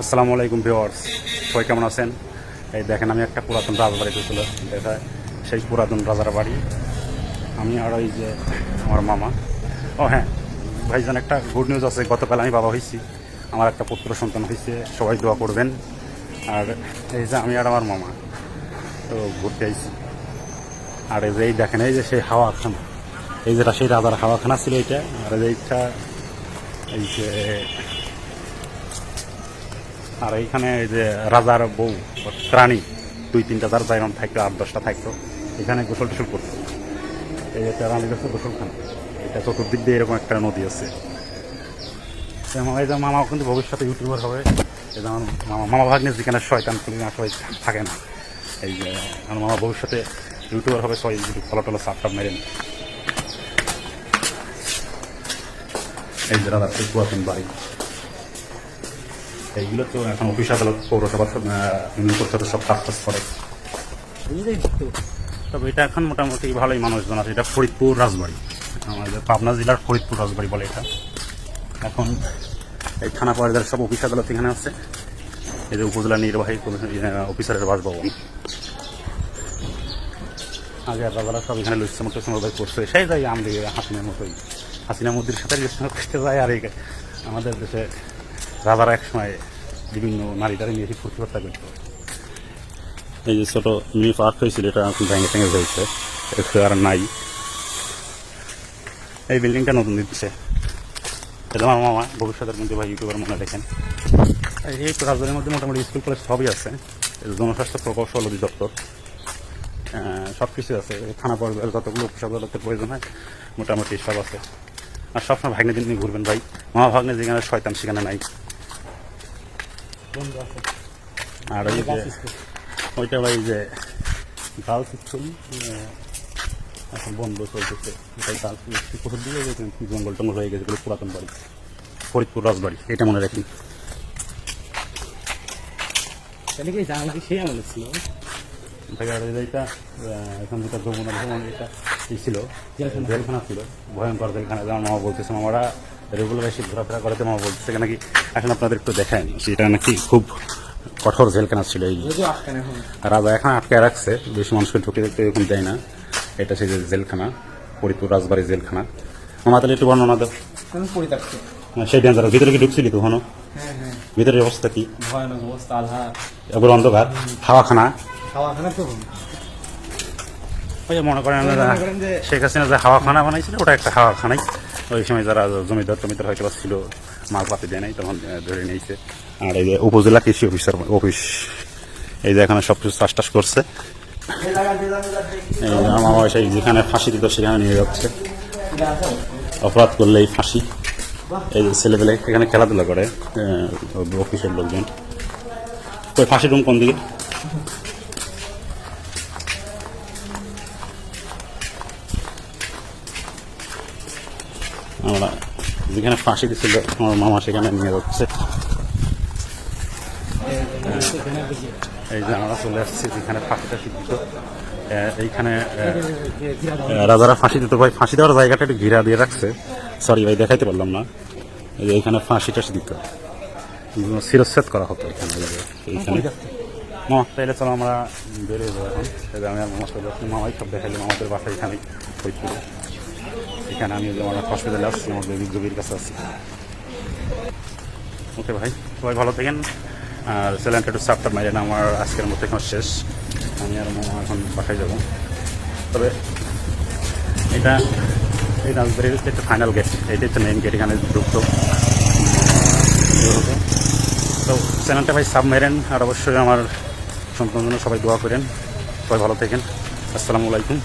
আসসালামু আলাইকুম ভিউয়ার্স, সবাই কেমন আছেন? এই দেখেন, আমি একটা পুরাতন রাজবাড়িতে ছিল, এটা সেই পুরাতন রাজার বাড়ি। আমি আর ওই যে আমার মামা। ও হ্যাঁ ভাইজান, একটা গুড নিউজ আছে। গতকাল আমি বাবা হয়েছি, আমার একটা পুত্র সন্তান হয়েছে, সবাই দোয়া করবেন। আর এই যে আমি আর আমার মামা তো ঘুরতে আইছি। আর এই যে এই দেখেন, এই যে সেই হাওয়াখানা, এই যেটা সেই রাজার হাওয়াখানা ছিল এইটা। আর এইটা এই যে, আর এইখানে এই যে রাজার বউ রানী 2-3টা যার জায়গা থাকতো, 8-10টা থাকতো, এখানে গোসল টোসল করতো। এই একটা রানীর কাছে গোসলখানা, এটা চতুর্দিক দিয়ে এরকম একটা নদী আছে। এই যে মামাও কিন্তু ভবিষ্যতে ইউটিউবার হবে। এই যে আমার মামা ভাগ্নে যেখানে শয়তান খুলি না সবাই থাকে না, এই যে আমার মামা ভবিষ্যতে ইউটিউবার হবে, সবাই ফলো টলো সাপটাপ মেরেন। এই যে রাজার পুরাতন বাড়ি, এইগুলো তো এখন অফিস আদালত পৌরসভার সব কাজ টাজ করে। তবে এটা এখন মোটামুটি ভালোই মানুষজন আছে। এটা ফরিদপুর রাজবাড়ি, আমাদের পাবনা জেলার ফরিদপুর রাজবাড়ি বলে এটা। এখন এই থানা পর্যায়ের সব অফিস আদালত এখানে আছে। এই যে উপজেলা নির্বাহী অফিসারের বাসভবন। আগে রাজারা সব এখানে লুচ্ছা মুক্ত সমবায় করছে, সেই যাই আমাদের হাসিনার মতোই, হাসিনা মোদির সাথে করতে যায়। আর আমাদের দেশে রাজারা এক সময় বিভিন্ন নারীটারে নিয়ে ফুর্তি করতে করত। এই যে ছোট মিনি পার্ক হয়েছিল, এটা এখন ভেঙে ভেঙে যাইছে, একটু আর নাই। এই বিল্ডিংটা নতুন দিচ্ছে। এটা আমার মামা ভবিষ্যতের মধ্যে ভাই ইউটিউবার মনে দেখেন। এই রাজধানীর মধ্যে মোটামুটি স্কুল কলেজ সবই আছে। জনস্বাস্থ্য প্রকৌশল অধিদপ্তর সব কিছু আছে। থানা পর্যায়ের যতগুলো অফিস আদালতের প্রয়োজন হয় মোটামুটি সব আছে। আর সবসময় ভাগ্নে দিন নিয়ে ঘুরবেন ভাই, মামা ভাগ্নে যেখানে শয়তান সেখানে নাই। আর ওই যে ওইটা ভাই যে গার্লস স্কুল এখন বন্ধ চলতেছে, এটাই গার্লস স্কুল কোথাও দিয়ে জঙ্গল টঙ্গল হয়ে গেছে। পুরাতন বাড়ি, ফরিদপুর রাজবাড়ি, এটা মনে রাখি। এইটা এখন যেটা যমুনা ভ্রমণ, এটা ছিল জেলখানা ছিল, ভয়ঙ্কর জেলখানা। যেমন মামা বলতেছে, মামারা রেগুলার এসে ঘোরাফেরা করাতে মামা বলতেছে নাকি এখন আপনাদের একটু দেখায় সেটা নাকি খুব কঠোর জেলখানা ছিল। এই রাজা এখন আটকে রাখছে, বেশি মানুষকে ঢুকে দেখতে এখন দেয় না। এটা সেই জেলখানা, ফরিদপুর রাজবাড়ি জেলখানা। মামা তাহলে একটু বর্ণনা দাও। সেই ডেঞ্জার ভিতরে কি ঢুকছিলি তো? হনো ভিতরের অবস্থা কি? ভয়ানক অবস্থা, আলহার এবার অন্ধকার। হাওয়াখানা তো ওই যে মনে করেন শেখ হাসিনা যে হাওয়াখানা বানাইছিল, ওটা একটা হাওয়াখানাই। ওই সময় যারা জমিদার টমিদার হয়তো ছিল, মালপাতি দেয় নাই, তখন ধরে নিয়েছে। আর এই যে উপজেলা কৃষি অফিসার অফিস, এই যে এখানে সব কিছু চাষ টাস করছে। এই যে আমার সেই যেখানে ফাঁসি দিত সেখানে নিয়ে যাচ্ছে, অপরাধ করলে এই ফাঁসি। এই যে ছেলেপেলে এখানে খেলাধুলা করে অফিসের লোকজন। ওই ফাঁসি রুম কোন দিকে? আমরা যেখানে ফাঁসি দিচ্ছিল আমার মামা সেখানে নিয়ে যাচ্ছে। এই যে আমরা চলে আসছি যেখানে ফাঁসিটা দিত। এইখানে রাজারা ফাঁসি দিত ভাই। ফাঁসি দেওয়ার জায়গাটা একটু ঘিরা দিয়ে রাখছে, সরি ভাই দেখাইতে পারলাম না। এই যে এইখানে ফাঁসিটা দিত, শিরচ্ছেদ করা হতো এখানে। এইখানে মামা তাইলে চলো আমরা বেরিয়ে যাবো এখন। এই যে আমি আর মামা চলে আসছি, মামাই সব দেখাইলাম আমাদের বাসা এখানেই ফরিদপুরে। এখানে আমি আমার হসপিটালে আসছি, আমার জবির কাছে আসছি। ওকে ভাই, সবাই ভালো থাকেন। আর চ্যানেলটা একটু সাবস্ক্রাইব মারেন। আমার আজকের মতো এখন শেষ, আমি আর মামা এখন বাসায় যাব। তবে এটা এই রাজবাড়ির একটা ফাইনাল গেট, এইটা হচ্ছে মেইন গেট, এখানে ঢুকতো। তো চ্যানেলটা ভাই সাব মেরেন। আর অবশ্যই আমার সম্পূর্ণ সবাই দোয়া করেন। সবাই ভালো থাকেন। আসসালামু আলাইকুম।